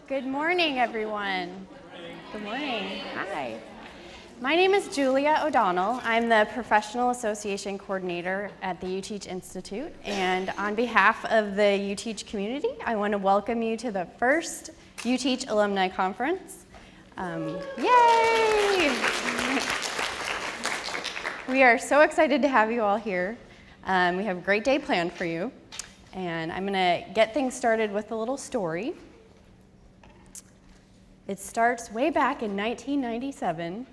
Good morning, everyone. Good morning. Hi. My name is Julia O'Donnell. I'm the Professional Association Coordinator at the UTeach Institute, and on behalf of the UTeach community, I want to welcome you to the first UTeach Alumni Conference. Yay! We are so excited to have you all here. We have a great day planned for you, and I'm going to get things started with a little story. It starts way back in 1997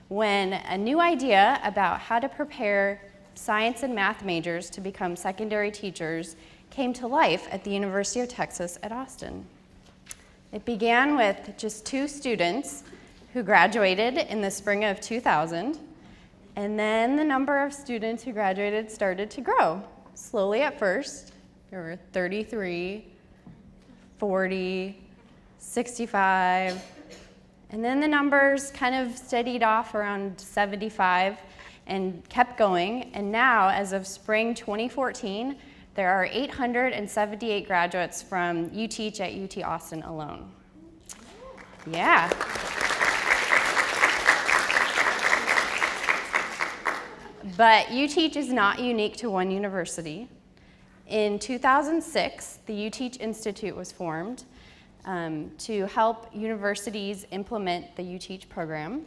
when a new idea about how to prepare science and math majors to become secondary teachers came to life at the University of Texas at Austin. It began with just 2 students who graduated in the spring of 2000, and then the number of students who graduated started to grow. Slowly at first, there were 33, 40, 65, and then the numbers kind of steadied off around 75 and kept going. And now, as of spring 2014, there are 878 graduates from UTeach at UT Austin alone. Yeah. But UTeach is not unique to one university. In 2006, the UTeach Institute was formed to help universities implement the UTeach program.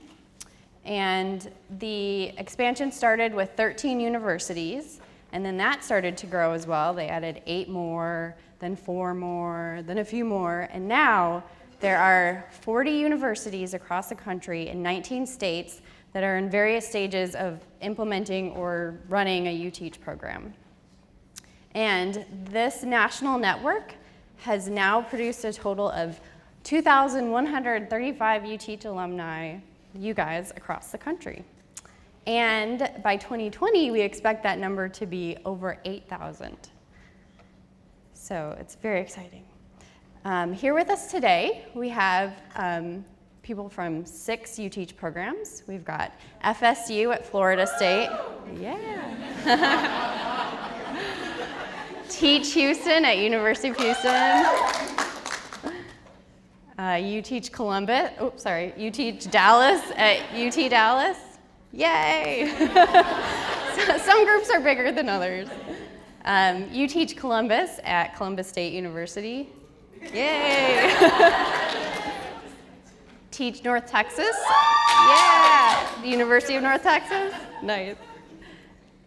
And the expansion started with 13 universities, and then that started to grow as well. They added 8 more, then 4 more, then a few more, and now there are 40 universities across the country in 19 states that are in various stages of implementing or running a UTeach program. And this national network has now produced a total of 2,135 UTeach alumni, you guys, across the country. And by 2020, we expect that number to be over 8,000. So it's very exciting. Here with us today, we have people from 6 UTeach programs. We've got FSU at Florida State. Yeah. Teach Houston at University of Houston. UTeach Columbus, UTeach Dallas at UT Dallas. Yay! Some groups are bigger than others. UTeach Columbus at Columbus State University. Yay! Teach North Texas. Yeah! The University of North Texas. Nice.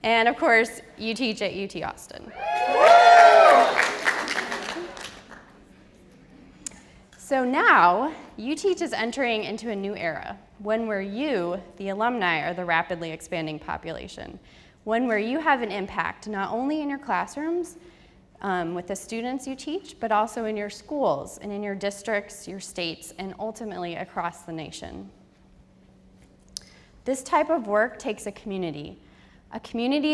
And of course, UTeach at UT Austin. So now, UTeach is entering into a new era, one where you, the alumni, are the rapidly expanding population, one where you have an impact not only in your classrooms with the students you teach, but also in your schools and in your districts, your states, and ultimately across the nation. This type of work takes a community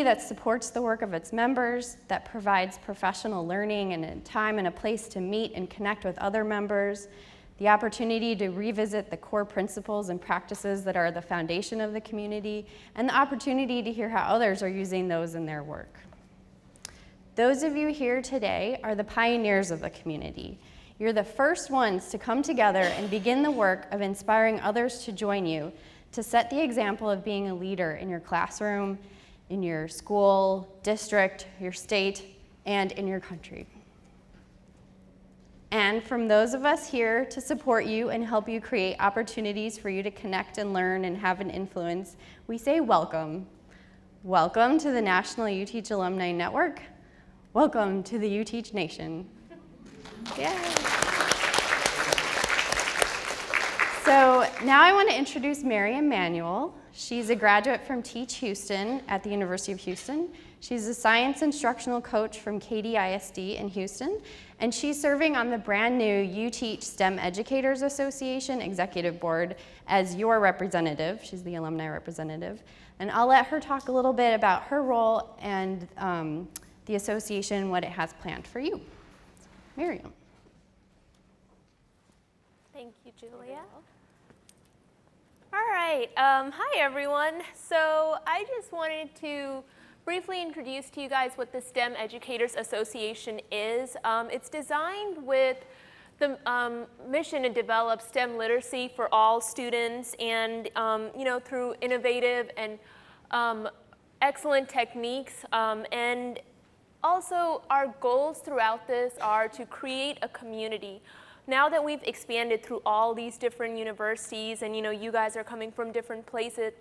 that supports the work of its members, that provides professional learning and a time and a place to meet and connect with other members, the opportunity to revisit the core principles and practices that are the foundation of the community, and the opportunity to hear how others are using those in their work. Those of you here today are the pioneers of the community. You're the first ones to come together and begin the work of inspiring others to join you, to set the example of being a leader in your classroom, in your school, district, your state, and in your country. And from those of us here to support you and help you create opportunities for you to connect and learn and have an influence, we say welcome. Welcome to the National UTeach Alumni Network. Welcome to the UTeach Nation. Yay. So now I want to introduce Mary Emanuel. She's a graduate from Teach Houston at the University of Houston. She's a science instructional coach from Katey ISD in Houston, and she's serving on the brand new UTeach STEM Educators Association Executive Board as your representative. She's the alumni representative. And I'll let her talk a little bit about her role and the association, what it has planned for you. Miriam. Thank you, Julia. All right, hi everyone. So I just wanted to briefly introduce to you guys what the STEM Educators Association is. It's designed with the mission to develop STEM literacy for all students, and through innovative and excellent techniques, and also our goals throughout this are to create a community. Now that we've expanded through all these different universities, and you guys are coming from different places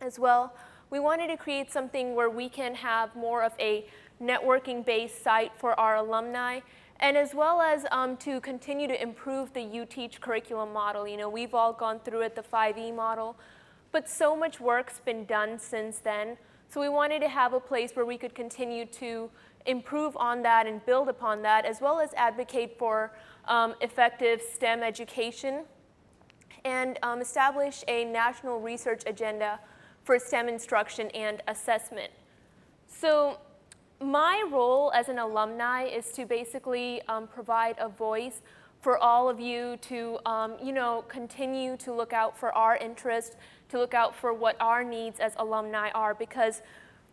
as well, we wanted to create something where we can have more of a networking-based site for our alumni, and as well as to continue to improve the UTeach curriculum model. We've all gone through it, the 5E model, but so much work's been done since then. So we wanted to have a place where we could continue to improve on that and build upon that, as well as advocate for effective STEM education, and establish a national research agenda for STEM instruction and assessment. So my role as an alumni is to basically provide a voice for all of you to continue to look out for our interests, to look out for what our needs as alumni are, because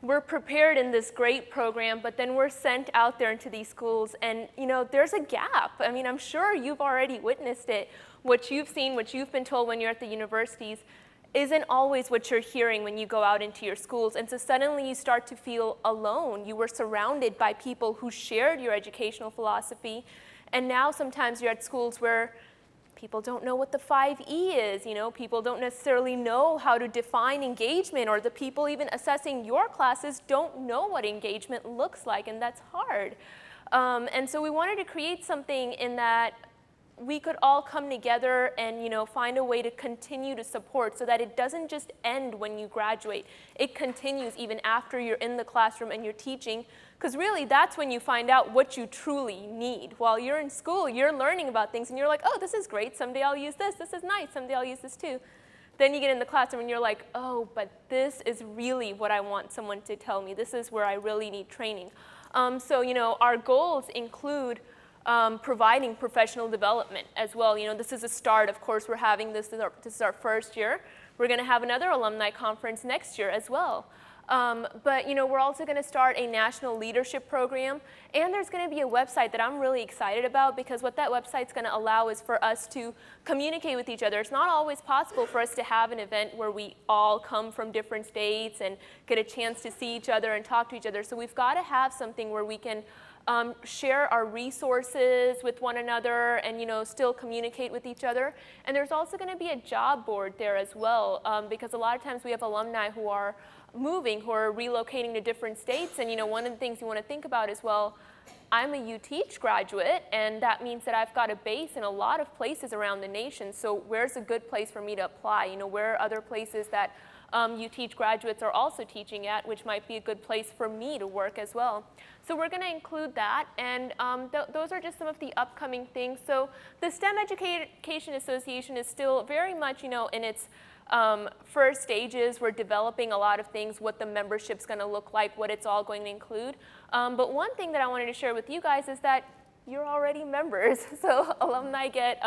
we're prepared in this great program, but then we're sent out there into these schools, and there's a gap. I mean, I'm sure you've already witnessed it. What you've seen, what you've been told when you're at the universities, isn't always what you're hearing when you go out into your schools. And so suddenly you start to feel alone. You were surrounded by people who shared your educational philosophy, and now sometimes you're at schools where people don't know what the 5E is. People don't necessarily know how to define engagement, or the people even assessing your classes don't know what engagement looks like, and that's hard. And so we wanted to create something in that we could all come together and find a way to continue to support, so that it doesn't just end when you graduate. It continues even after you're in the classroom and you're teaching, because really that's when you find out what you truly need. While you're in school, you're learning about things and you're like, oh, this is great, someday I'll use this is nice, someday I'll use this too. Then you get in the classroom and you're like, oh, but this is really what I want someone to tell me. This is where I really need training. So our goals include providing professional development as well. This is a start. Of course, we're having this is our first year. We're going to have another alumni conference next year as well. But we're also going to start a national leadership program, and there's going to be a website that I'm really excited about, because what that website's going to allow is for us to communicate with each other. It's not always possible for us to have an event where we all come from different states and get a chance to see each other and talk to each other. So we've got to have something where we can share our resources with one another and still communicate with each other. And there's also going to be a job board there as well, because a lot of times we have alumni who are moving, who are relocating to different states, and one of the things you want to think about is, well, I'm a UTeach graduate, and that means that I've got a base in a lot of places around the nation. So where's a good place for me to apply? Where are other places that UTeach graduates are also teaching at, which might be a good place for me to work as well. So we're going to include that, and those are just some of the upcoming things. So the STEM Education Association is still very much, in its first stages. We're developing a lot of things, what the membership's going to look like, what it's all going to include. But one thing that I wanted to share with you guys is that you're already members. So alumni get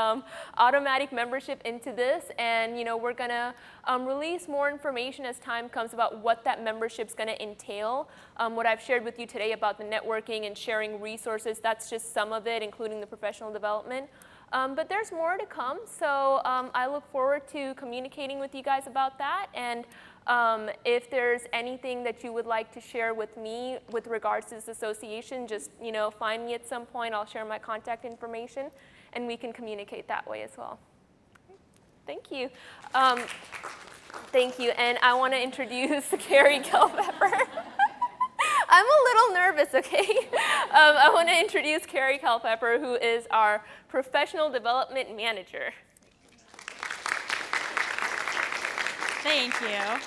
automatic membership into this, and we're going to release more information as time comes about what that membership's going to entail. What I've shared with you today about the networking and sharing resources, that's just some of it, including the professional development. But there's more to come, so I look forward to communicating with you guys about that. And if there's anything that you would like to share with me with regards to this association, just find me at some point. I'll share my contact information, and we can communicate that way as well. Thank you. Thank you, and I want to introduce Carrie Culpepper. I'm a little nervous, okay? I want to introduce Carrie Culpepper, who is our Professional Development Manager. Thank you.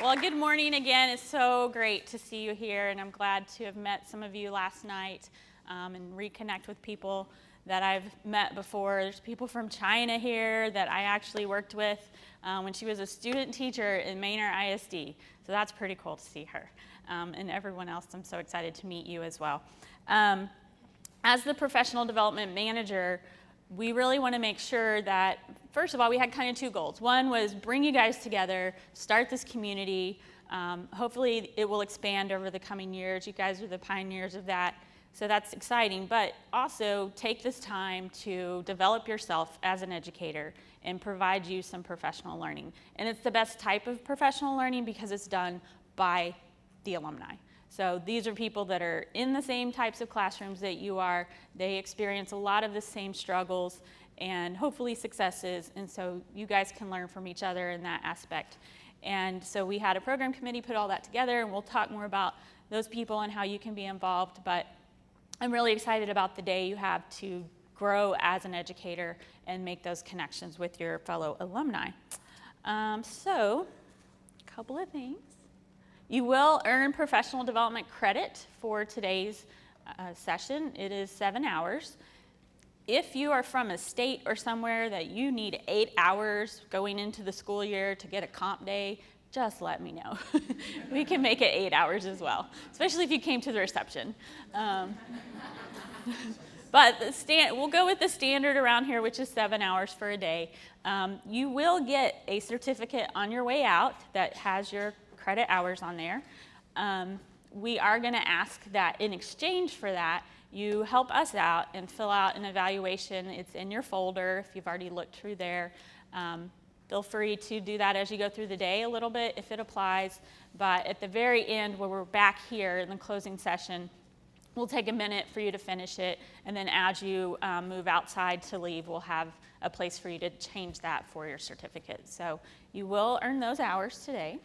Well, good morning again. It's so great to see you here, and I'm glad to have met some of you last night and reconnect with people that I've met before. There's people from China here that I actually worked with when she was a student teacher in Manor ISD, so that's pretty cool to see her. And everyone else, I'm so excited to meet you as well. As the professional development manager, we really want to make sure that, first of all, we had kind of two goals. One was bring you guys together, start this community. Hopefully it will expand over the coming years. You guys are the pioneers of that. So that's exciting, but also take this time to develop yourself as an educator and provide you some professional learning. And it's the best type of professional learning because it's done by the alumni. So these are people that are in the same types of classrooms that you are. They experience a lot of the same struggles and hopefully successes, and so you guys can learn from each other in that aspect. And so we had a program committee put all that together, and we'll talk more about those people and how you can be involved, but I'm really excited about the day you have to grow as an educator and make those connections with your fellow alumni. So, a couple of things. You will earn professional development credit for today's session. It is 7 hours. If you are from a state or somewhere that you need 8 hours going into the school year to get a comp day, just let me know. We can make it 8 hours as well, especially if you came to the reception. But we'll go with the standard around here, which is 7 hours for a day. You will get a certificate on your way out that has your credit hours on there. We are going to ask that in exchange for that, you help us out and fill out an evaluation. It's in your folder if you've already looked through there. Feel free to do that as you go through the day a little bit if it applies. But at the very end, where we're back here in the closing session, we'll take a minute for you to finish it. And then as you move outside to leave, we'll have a place for you to change that for your certificate. So you will earn those hours today.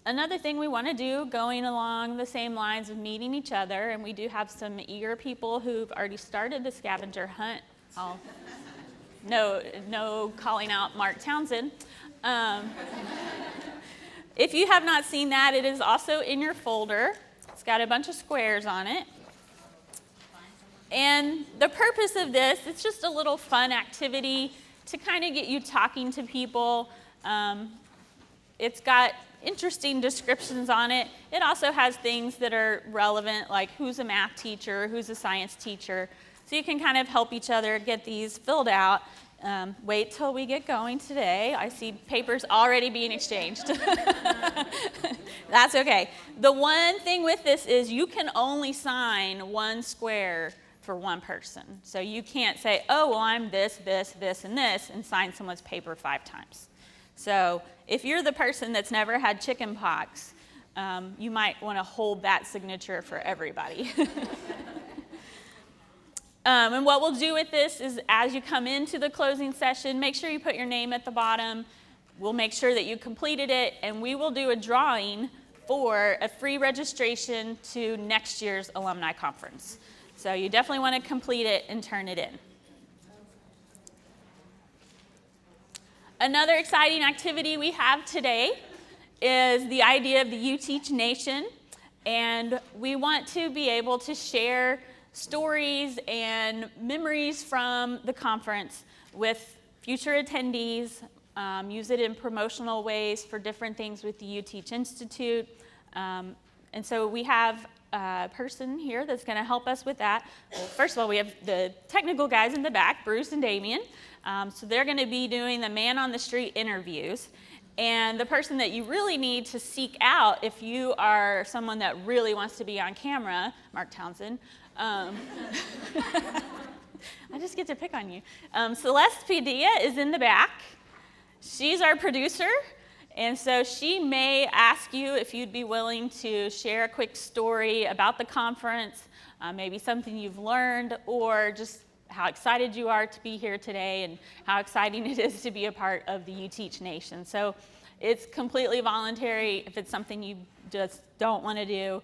Another thing we want to do, going along the same lines of meeting each other, and we do have some eager people who've already started the scavenger hunt. No calling out Mark Townsend. If you have not seen that, it is also in your folder. It's got a bunch of squares on it. And the purpose of this, it's just a little fun activity to kind of get you talking to people. It's got interesting descriptions on it. It also has things that are relevant, like who's a math teacher, who's a science teacher. So you can kind of help each other get these filled out. Wait till we get going today. I see papers already being exchanged. That's okay. The one thing with this is you can only sign one square for one person. So you can't say, oh, well, I'm this, this, this, and this, and sign someone's paper 5 times. So if you're the person that's never had chicken pox, you might want to hold that signature for everybody. And what we'll do with this is as you come into the closing session, make sure you put your name at the bottom. We'll make sure that you completed it, and we will do a drawing for a free registration to next year's alumni conference. So you definitely want to complete it and turn it in. Another exciting activity we have today is the idea of the UTeach Nation, and we want to be able to share stories and memories from the conference with future attendees, use it in promotional ways for different things with the UTeach Institute. And so we have a person here that's going to help us with that. Well, first of all, we have the technical guys in the back, Bruce and Damien. So they're going to be doing the man on the street interviews. And the person that you really need to seek out if you are someone that really wants to be on camera, Mark Townsend, I just get to pick on you. Celeste Padilla is in the back. She's our producer, and so she may ask you if you'd be willing to share a quick story about the conference, maybe something you've learned, or just how excited you are to be here today and how exciting it is to be a part of the UTeach Nation. So it's completely voluntary. If it's something you just don't want to do,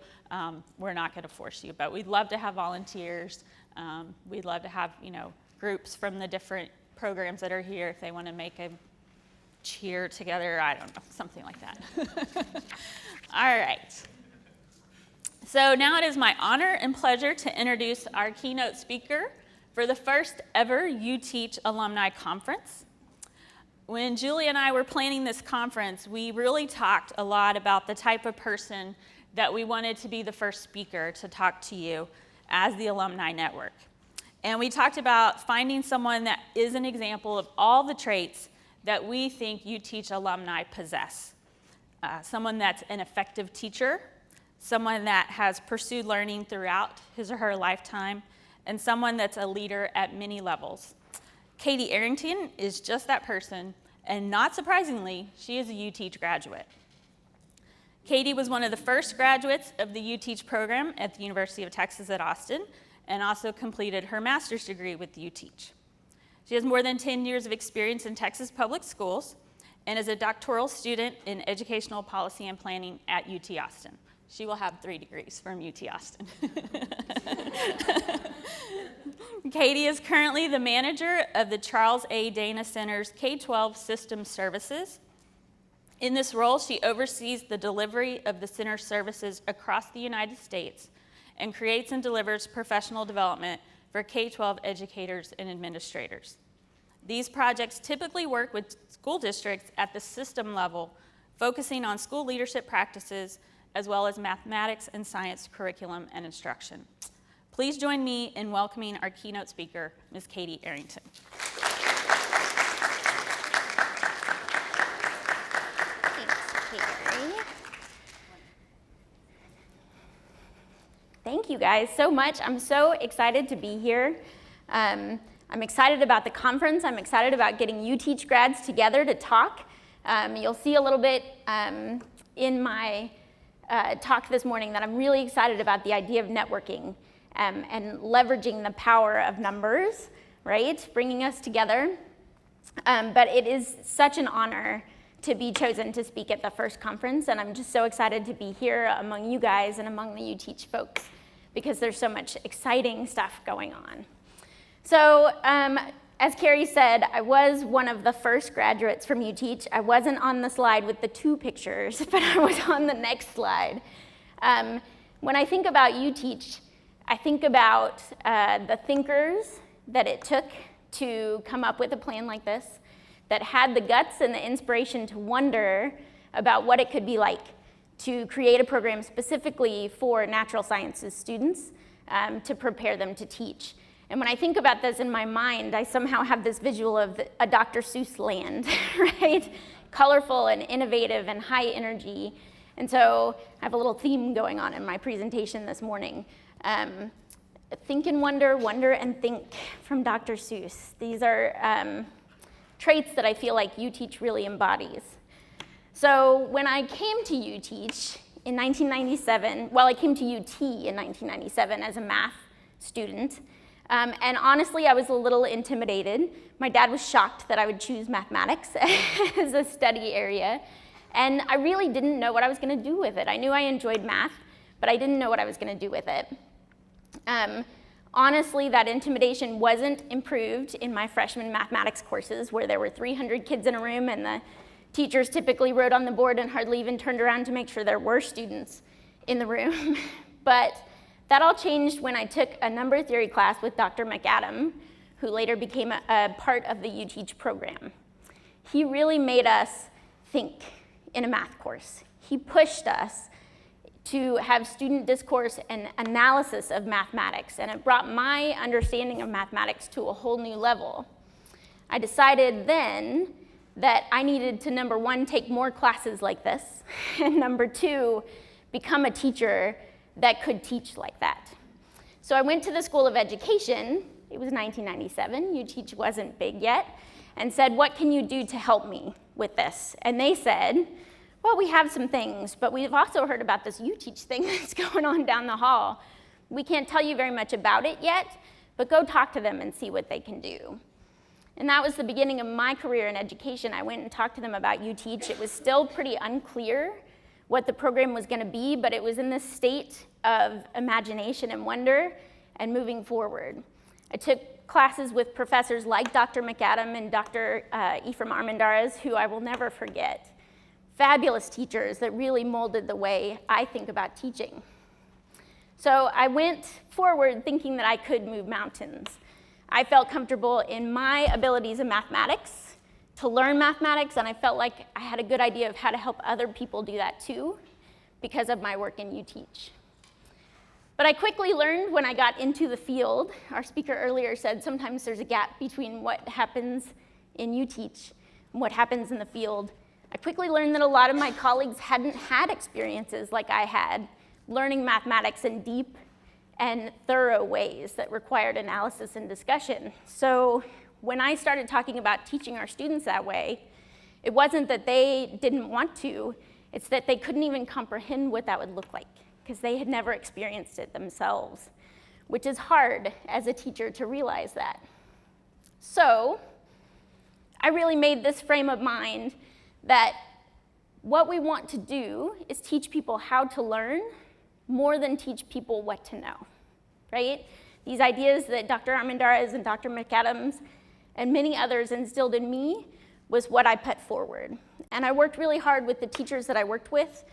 we're not going to force you, but we'd love to have volunteers. We'd love to have, groups from the different programs that are here if they want to make a cheer together, I don't know, something like that. All right. So now it is my honor and pleasure to introduce our keynote speaker for the first ever UTeach Alumni Conference. When Julie and I were planning this conference, we really talked a lot about the type of person that we wanted to be the first speaker to talk to you as the Alumni Network. And we talked about finding someone that is an example of all the traits that we think UTeach alumni possess. Someone that's an effective teacher, someone that has pursued learning throughout his or her lifetime, and someone that's a leader at many levels. Katey Arrington is just that person, and not surprisingly, she is a UTeach graduate. Katey was one of the first graduates of the UTeach program at the University of Texas at Austin, and also completed her master's degree with UTeach. She has more than 10 years of experience in Texas public schools, and is a doctoral student in educational policy and planning at UT Austin. She will have 3 degrees from UT Austin. Katey is currently the manager of the Charles A. Dana Center's K-12 System Services. In this role, she oversees the delivery of the center services across the United States and creates and delivers professional development for K-12 educators and administrators. These projects typically work with school districts at the system level, focusing on school leadership practices, as well as mathematics and science curriculum and instruction. Please join me in welcoming our keynote speaker, Ms. Katey Arrington. Thank you guys so much. I'm so excited to be here. I'm excited about the conference. I'm excited about getting UTeach grads together to talk. You'll see a little bit in my talk this morning that I'm really excited about the idea of networking and leveraging the power of numbers, right? Bringing us together. But it is such an honor to be chosen to speak at the first conference, and I'm just so excited to be here among you guys and among the UTeach folks, because there's so much exciting stuff going on. So, as Carrie said, I was one of the first graduates from UTeach. I wasn't on the slide with the 2 pictures, but I was on the next slide. When I think about UTeach, I think about the thinkers that it took to come up with a plan like this, that had the guts and the inspiration to wonder about what it could be like to create a program specifically for natural sciences students to prepare them to teach. And when I think about this in my mind, I somehow have this visual of a Dr. Seuss land, right? Colorful and innovative and high energy. And so I have a little theme going on in my presentation this morning. Think and wonder, wonder and think from Dr. Seuss. These are traits that I feel like UTeach really embodies. So when I came to UTeach in 1997, well, I came to UT in 1997 as a math student. And honestly, I was a little intimidated. My dad was shocked that I would choose mathematics as a study area. And I really didn't know what I was going to do with it. I knew I enjoyed math, but I didn't know what I was going to do with it. Honestly, that intimidation wasn't improved in my freshman mathematics courses, where there were 300 kids in a room and the teachers typically wrote on the board and hardly even turned around to make sure there were students in the room. But that all changed when I took a number theory class with Dr. McAdam, who later became a part of the UTeach program. He really made us think in a math course. He pushed us to have student discourse and analysis of mathematics, and it brought my understanding of mathematics to a whole new level. I decided then that I needed to, number 1, take more classes like this, and number 2, become a teacher that could teach like that. So I went to the School of Education. It was 1997, UTeach wasn't big yet, and said, what can you do to help me with this? And they said, well, we have some things, but we've also heard about this UTeach thing that's going on down the hall. We can't tell you very much about it yet, but go talk to them and see what they can do. And that was the beginning of my career in education. I went and talked to them about UTeach. It was still pretty unclear what the program was going to be, but it was in this state of imagination and wonder and moving forward. I took classes with professors like Dr. McAdam and Dr. Ephraim Armendariz, who I will never forget. Fabulous teachers that really molded the way I think about teaching. So I went forward thinking that I could move mountains. I felt comfortable in my abilities in mathematics, to learn mathematics, and I felt like I had a good idea of how to help other people do that too, because of my work in UTeach. But I quickly learned when I got into the field, our speaker earlier said sometimes there's a gap between what happens in UTeach and what happens in the field. I quickly learned that a lot of my colleagues hadn't had experiences like I had learning mathematics in deep and thorough ways that required analysis and discussion. So when I started talking about teaching our students that way, it wasn't that they didn't want to, it's that they couldn't even comprehend what that would look like, because they had never experienced it themselves, which is hard as a teacher to realize that. So I really made this frame of mind that what we want to do is teach people how to learn more than teach people what to know, right? These ideas that Dr. Armendariz and Dr. McAdams and many others instilled in me was what I put forward. And I worked really hard with the teachers that I worked with,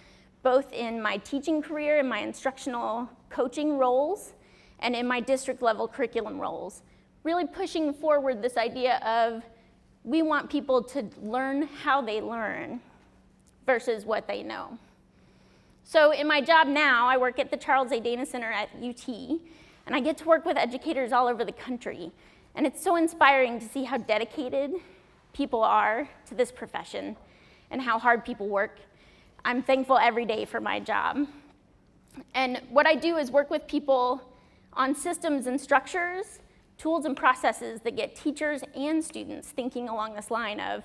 both in my teaching career, in my instructional coaching roles, and in my district level curriculum roles, really pushing forward this idea of we want people to learn how they learn versus what they know. So in my job now, I work at the Charles A. Dana Center at UT, and I get to work with educators all over the country. And it's so inspiring to see how dedicated people are to this profession and how hard people work. I'm thankful every day for my job. And what I do is work with people on systems and structures, tools and processes that get teachers and students thinking along this line of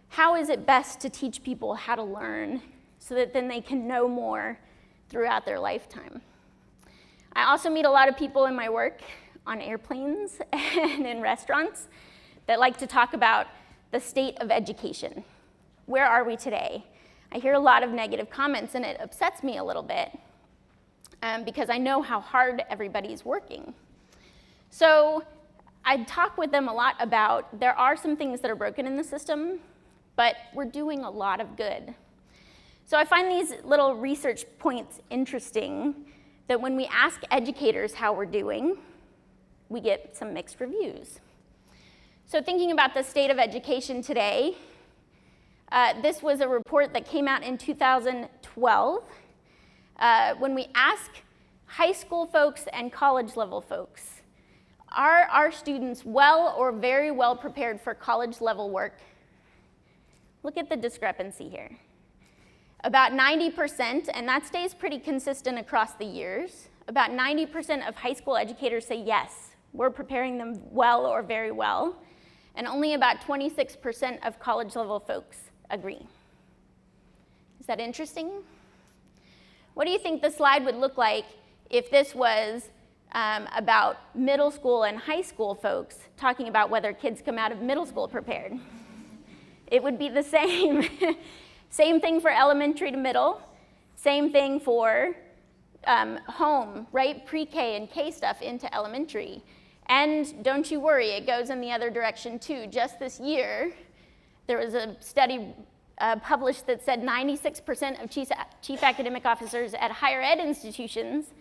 how is it best to teach people how to learn so that then they can know more throughout their lifetime. I also meet a lot of people in my work on airplanes and in restaurants that like to talk about the state of education. Where are we today? I hear a lot of negative comments, and it upsets me a little bit because I know how hard everybody's working. So I talk with them a lot about there are some things that are broken in the system, but we're doing a lot of good. So I find these little research points interesting, that when we ask educators how we're doing, we get some mixed reviews. So thinking about the state of education today, this was a report that came out in 2012. When we ask high school folks and college level folks, are our students well or very well prepared for college level work? Look at the discrepancy here. About 90%, and that stays pretty consistent across the years, about 90% of high school educators say yes, we're preparing them well or very well, and only about 26% of college level folks agree. Is that interesting? What do you think the slide would look like if this was about middle school and high school folks talking about whether kids come out of middle school prepared? It would be the same. Same thing for elementary to middle, same thing for home, right? Pre-K and K stuff into elementary. And don't you worry, it goes in the other direction too. Just this year, there was a study published that said 96% of chief academic officers at higher ed institutions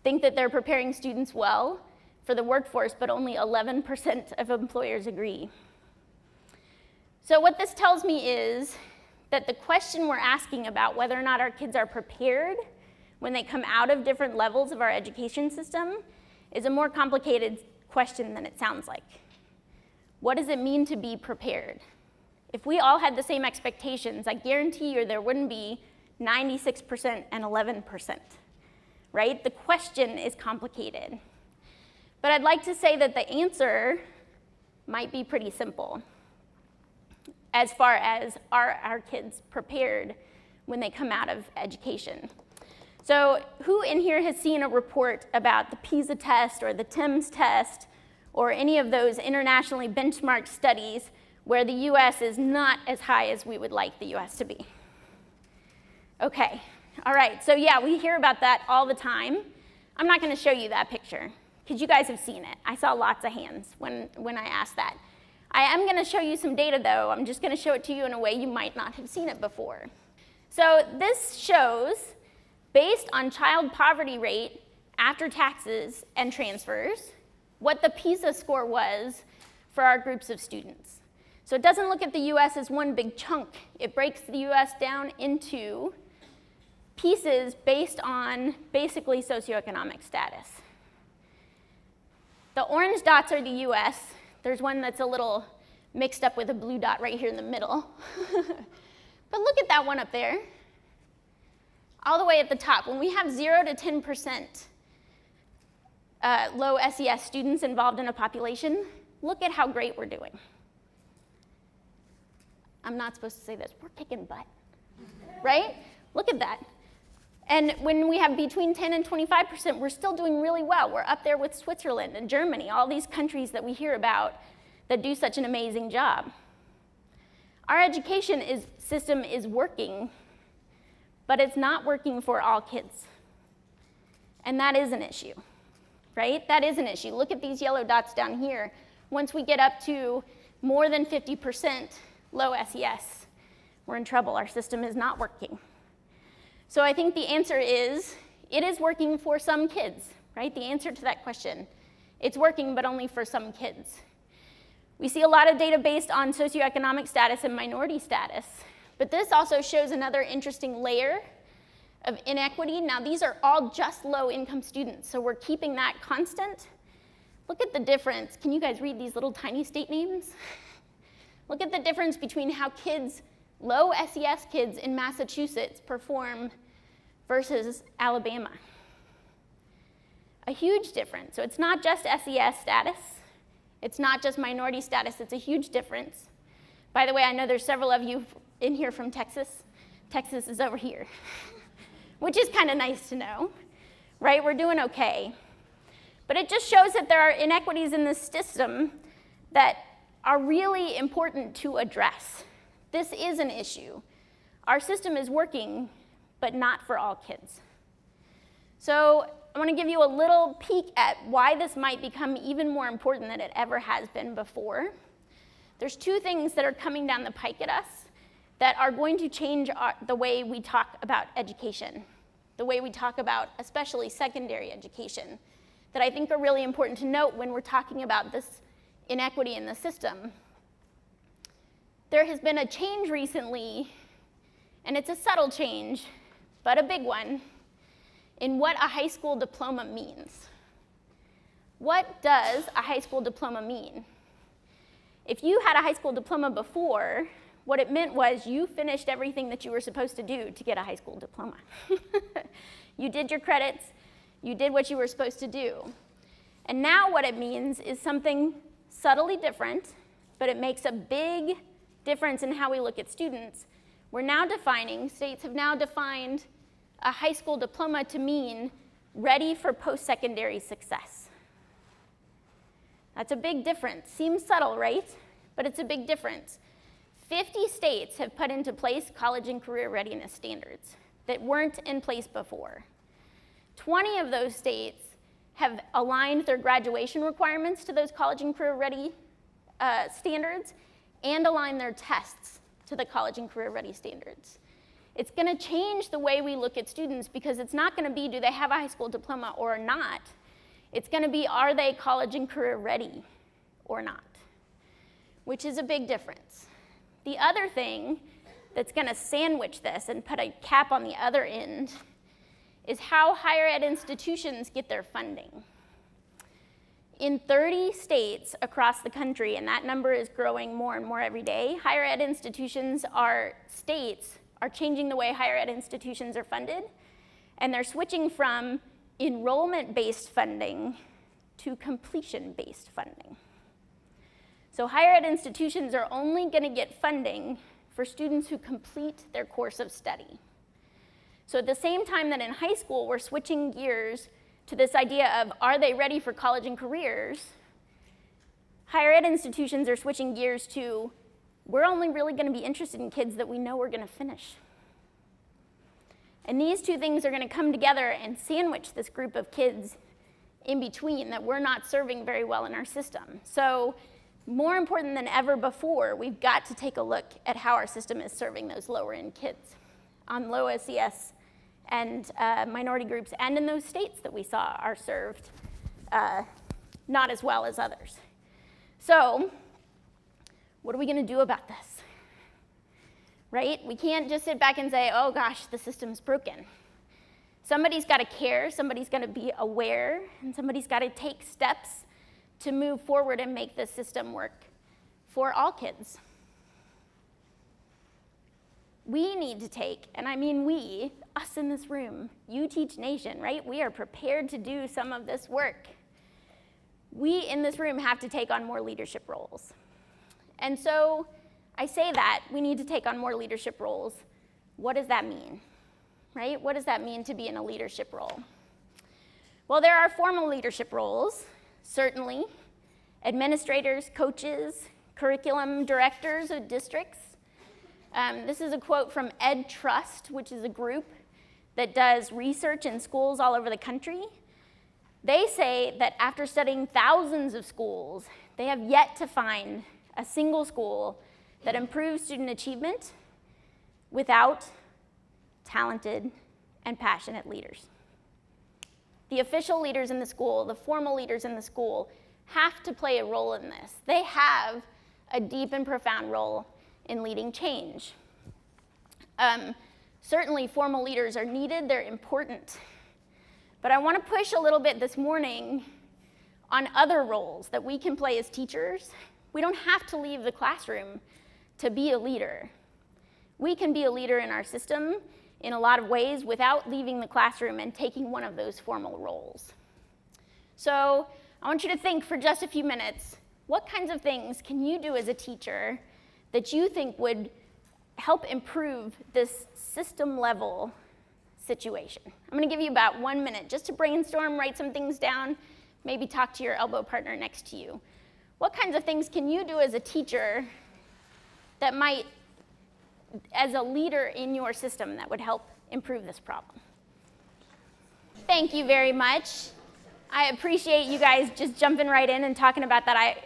think that they're preparing students well for the workforce, but only 11% of employers agree. So what this tells me is that the question we're asking about whether or not our kids are prepared when they come out of different levels of our education system is a more complicated question than it sounds like. What does it mean to be prepared? If we all had the same expectations, I guarantee you there wouldn't be 96% and 11%, right? The question is complicated. But I'd like to say that the answer might be pretty simple as far as are our kids prepared when they come out of education. So who in here has seen a report about the PISA test or the TIMSS test or any of those internationally benchmarked studies where the US is not as high as we would like the US to be? Okay, all right, so yeah, we hear about that all the time. I'm not gonna show you that picture because you guys have seen it. I saw lots of hands when I asked that. I am gonna show you some data though. I'm just gonna show it to you in a way you might not have seen it before. So this shows, based on child poverty rate after taxes and transfers, what the PISA score was for our groups of students. So it doesn't look at the US as one big chunk. It breaks the US down into pieces based on basically socioeconomic status. The orange dots are the US. There's one that's a little mixed up with a blue dot right here in the middle. But look at that one up there. all the way at the top, when we have 0 to 10% low SES students involved in a population, look at how great we're doing. I'm not supposed to say this, we're kicking butt, right? Look at that. And when we have between 10 and 25%, we're still doing really well. We're up there with Switzerland and Germany, all these countries that we hear about that do such an amazing job. Our education system is working, but it's not working for all kids. And that is an issue, right? That is an issue. Look at these yellow dots down here. Once we get up to more than 50% low SES, we're in trouble. Our system is not working. So I think the answer is, it is working for some kids, right? The answer to that question. It's working, but only for some kids. We see a lot of data based on socioeconomic status and minority status, but this also shows another interesting layer of inequity. Now, these are all just low-income students, so we're keeping that constant. Look at the difference. Can you guys read these little tiny state names? Look at the difference between how kids, low SES kids in Massachusetts perform versus Alabama. A huge difference. So it's not just SES status. It's not just minority status. It's a huge difference. By the way, I know there's several of you in here from Texas. Texas is over here, which is kind of nice to know, right? We're doing okay. But it just shows that there are inequities in this system that are really important to address. This is an issue. Our system is working, but not for all kids. So I want to give you a little peek at why this might become even more important than it ever has been before. There's two things that are coming down the pike at us that are going to change the way we talk about education, the way we talk about especially secondary education, that I think are really important to note when we're talking about this inequity in the system. There has been a change recently, and it's a subtle change, but a big one, in what a high school diploma means. What does a high school diploma mean? If you had a high school diploma before, what it meant was you finished everything that you were supposed to do to get a high school diploma. You did your credits, you did what you were supposed to do. And now what it means is something subtly different, but it makes a big difference in how we look at students. We're now defining, states have now defined a high school diploma to mean ready for post-secondary success. That's a big difference. Seems subtle, right? But it's a big difference. 50 states have put into place college and career readiness standards that weren't in place before. 20 of those states have aligned their graduation requirements to those college and career ready standards and aligned their tests to the college and career ready standards. It's going to change the way we look at students because it's not going to be, do they have a high school diploma or not? It's going to be, are they college and career ready or not? Which is a big difference. The other thing that's going to sandwich this and put a cap on the other end is how higher ed institutions get their funding. In 30 states across the country, and that number is growing more and more every day, higher ed institutions states are changing the way higher ed institutions are funded, and they're switching from enrollment-based funding to completion-based funding. So higher ed institutions are only going to get funding for students who complete their course of study. So at the same time that in high school we're switching gears to this idea of are they ready for college and careers, higher ed institutions are switching gears to we're only really going to be interested in kids that we know are going to finish. And these two things are going to come together and sandwich this group of kids in between that we're not serving very well in our system. So more important than ever before, we've got to take a look at how our system is serving those lower end kids on low SES and minority groups, and in those states that we saw are served not as well as others. So what are we going to do about this? Right? We can't just sit back and say, oh gosh, the system's broken. Somebody's got to care, somebody's got to be aware, and somebody's got to take steps to move forward and make this system work for all kids. we need to take, and I mean we, us in this room, UTeach Nation, right? We are prepared to do some of this work. We in this room have to take on more leadership roles. And so I say that we need to take on more leadership roles. What does that mean, right? What does that mean to be in a leadership role? Well, there are formal leadership roles, certainly. Administrators, coaches, curriculum directors of districts. This is a quote from Ed Trust, which is a group that does research in schools all over the country. They say that after studying thousands of schools, they have yet to find a single school that improves student achievement without talented and passionate leaders. The official leaders in the school, the formal leaders in the school, have to play a role in this. They have a deep and profound role in leading change. Certainly formal leaders are needed, they're important. But I want to push a little bit this morning on other roles that we can play as teachers. We don't have to leave the classroom to be a leader. We can be a leader in our system in a lot of ways without leaving the classroom and taking one of those formal roles. So I want you to think for just a few minutes, what kinds of things can you do as a teacher that you think would help improve this system level situation? I'm going to give you about 1 minute just to brainstorm, write some things down, maybe talk to your elbow partner next to you. What kinds of things can you do as a teacher that might, as a leader in your system, that would help improve this problem? Thank you very much. I appreciate you guys just jumping right in and talking about that.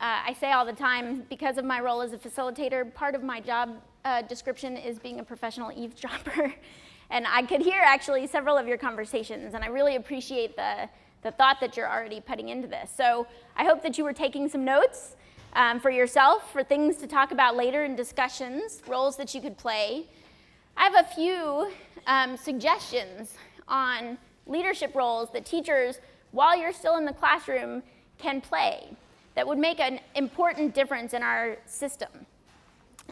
I say all the time, because of my role as a facilitator, part of my job description is being a professional eavesdropper. And I could hear actually several of your conversations, and I really appreciate the thought that you're already putting into this. So I hope that you were taking some notes for yourself, for things to talk about later in discussions, roles that you could play. I have a few suggestions on leadership roles that teachers, while you're still in the classroom, can play that would make an important difference in our system.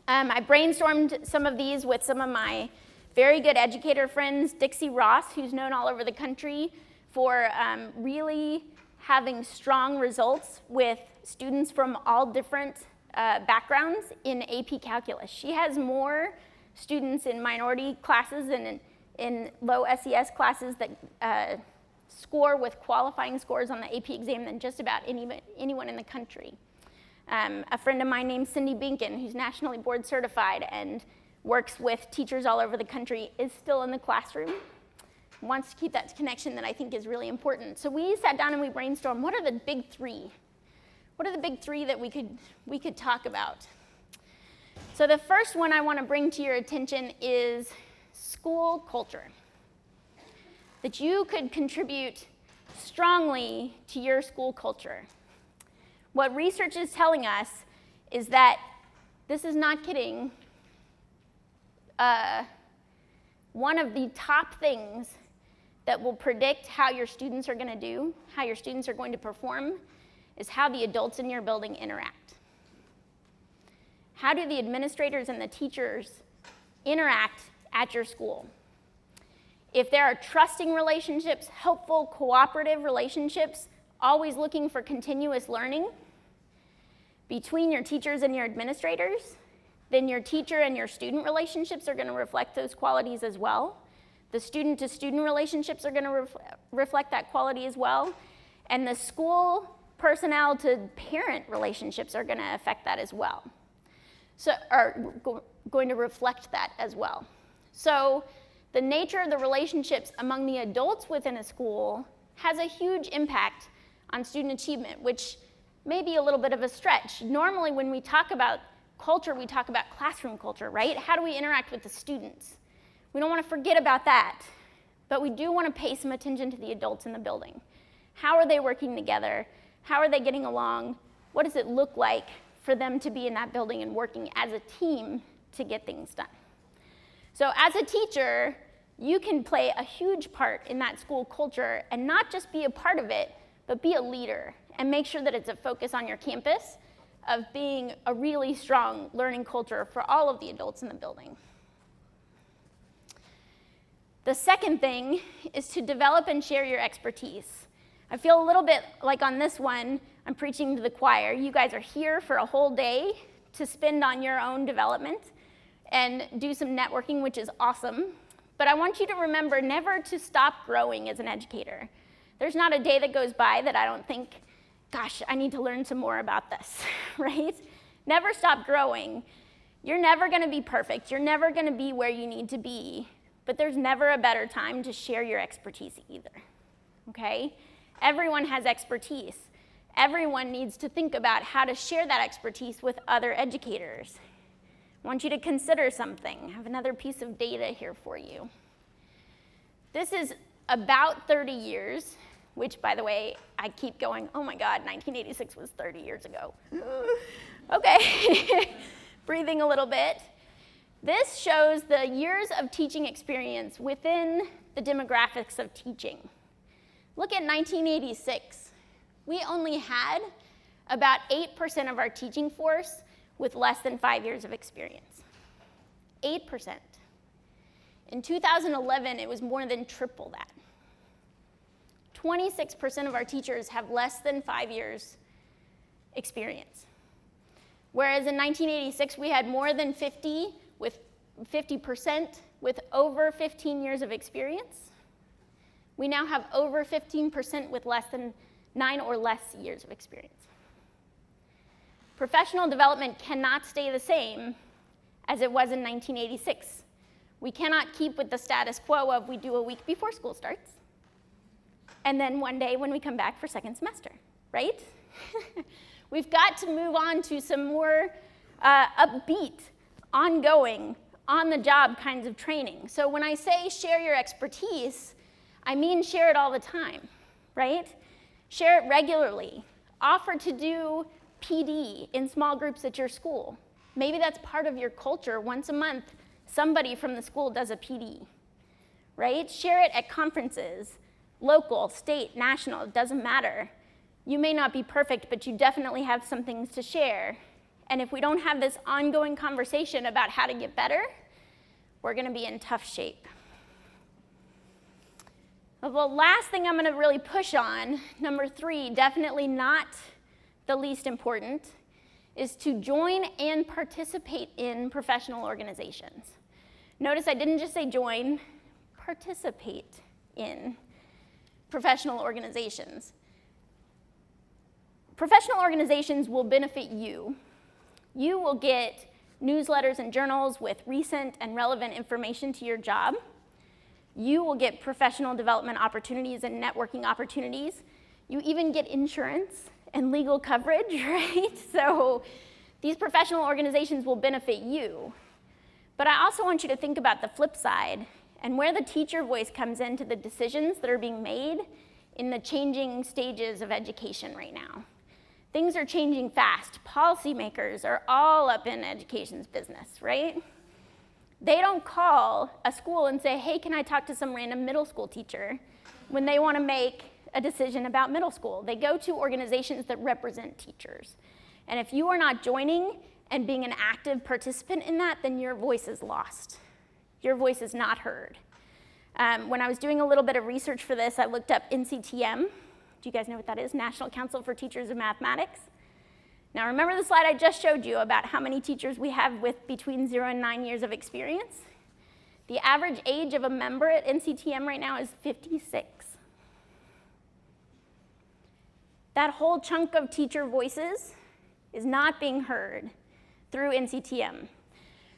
I brainstormed some of these with some of my very good educator friends, Dixie Ross, who's known all over the country for really having strong results with students from all different backgrounds in AP Calculus. She has more students in minority classes and in low SES classes that score with qualifying scores on the AP exam than just about anyone in the country. A friend of mine named Cindy Binkin, who's nationally board certified and works with teachers all over the country, is still in the classroom, wants to keep that connection that I think is really important. So we sat down and we brainstormed, what are the big three? What are the big three that we could talk about? So the first one I want to bring to your attention is school culture. That you could contribute strongly to your school culture. What research is telling us is that, this is not kidding, one of the top things that will predict how your students are going to do, how your students are going to perform, is how the adults in your building interact. How do the administrators and the teachers interact at your school? If there are trusting relationships, helpful, cooperative relationships, always looking for continuous learning between your teachers and your administrators, then your teacher and your student relationships are going to reflect those qualities as well. The student-to-student relationships are going to reflect that quality as well. And the school personnel to parent relationships are going to affect that as well. So, are going to reflect that as well. So the nature of the relationships among the adults within a school has a huge impact on student achievement, which may be a little bit of a stretch. Normally when we talk about culture, we talk about classroom culture, right? How do we interact with the students? We don't want to forget about that, but we do want to pay some attention to the adults in the building. How are they working together? How are they getting along? What does it look like for them to be in that building and working as a team to get things done? So as a teacher, you can play a huge part in that school culture and not just be a part of it, but be a leader and make sure that it's a focus on your campus of being a really strong learning culture for all of the adults in the building. The second thing is to develop and share your expertise. I feel a little bit like on this one, I'm preaching to the choir. You guys are here for a whole day to spend on your own development and do some networking, which is awesome. But I want you to remember never to stop growing as an educator. There's not a day that goes by that I don't think, gosh, I need to learn some more about this, right? Never stop growing. You're never going to be perfect. You're never going to be where you need to be. But there's never a better time to share your expertise either, okay? Everyone has expertise. Everyone needs to think about how to share that expertise with other educators. I want you to consider something. I have another piece of data here for you. This is about 30 years, which, by the way, I keep going, oh my God, 1986 was 30 years ago. Okay, breathing a little bit. This shows the years of teaching experience within the demographics of teaching. Look at 1986. We only had about 8% of our teaching force with less than 5 years of experience. 8%. In 2011, it was more than triple that. 26% of our teachers have less than 5 years experience. Whereas in 1986, we had more than 50% with over 15 years of experience. We now have over 15% with less than 9 or less years of experience. Professional development cannot stay the same as it was in 1986. We cannot keep with the status quo of we do a week before school starts, and then one day when we come back for second semester, right? We've got to move on to some more upbeat, ongoing, on-the-job kinds of training. So when I say share your expertise, I mean share it all the time, right? Share it regularly. Offer to do PD in small groups at your school. Maybe that's part of your culture. Once a month, somebody from the school does a PD, right? Share it at conferences, local, state, national, it doesn't matter. You may not be perfect, but you definitely have some things to share. And if we don't have this ongoing conversation about how to get better, we're going to be in tough shape. The last thing I'm going to really push on, number 3, definitely not the least important, is to join and participate in professional organizations. Notice I didn't just say join, participate in professional organizations. Professional organizations will benefit you. You will get newsletters and journals with recent and relevant information to your job. You will get professional development opportunities and networking opportunities. You even get insurance and legal coverage, right? So these professional organizations will benefit you. But I also want you to think about the flip side and where the teacher voice comes into the decisions that are being made in the changing stages of education right now. Things are changing fast. Policymakers are all up in education's business, right? They don't call a school and say, hey, can I talk to some random middle school teacher when they want to make a decision about middle school. They go to organizations that represent teachers. And if you are not joining and being an active participant in that, then your voice is lost. Your voice is not heard. When I was doing a little bit of research for this, I looked up NCTM. Do you guys know what that is? National Council for Teachers of Mathematics. Now remember the slide I just showed you about how many teachers we have with between 0 and 9 years of experience? The average age of a member at NCTM right now is 56. That whole chunk of teacher voices is not being heard through NCTM.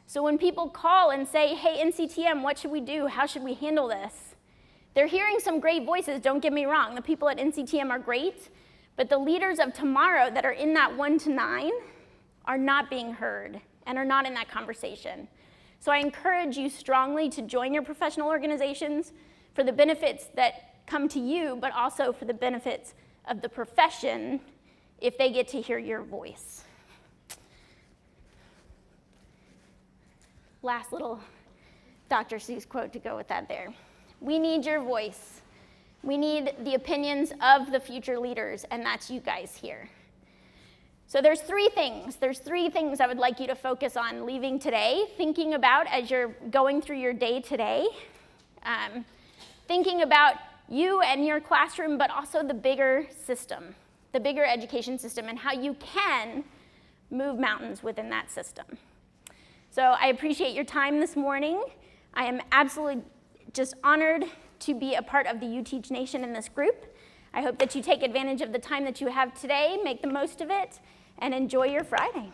So when people call and say, hey, NCTM, what should we do? How should we handle this? They're hearing some great voices, don't get me wrong. The people at NCTM are great, but the leaders of tomorrow that are in that 1 to 9 are not being heard and are not in that conversation. So I encourage you strongly to join your professional organizations for the benefits that come to you, but also for the benefits of the profession if they get to hear your voice. Last little Dr. Seuss quote to go with that there. We need your voice. We need the opinions of the future leaders, and that's you guys here. So there's three things. There's three things I would like you to focus on leaving today, thinking about as you're going through your day today. Thinking about you and your classroom, but also the bigger system, the bigger education system, and how you can move mountains within that system. So I appreciate your time this morning. I am absolutely just honored to be a part of the UTeach Nation in this group. I hope that you take advantage of the time that you have today, make the most of it, and enjoy your Friday.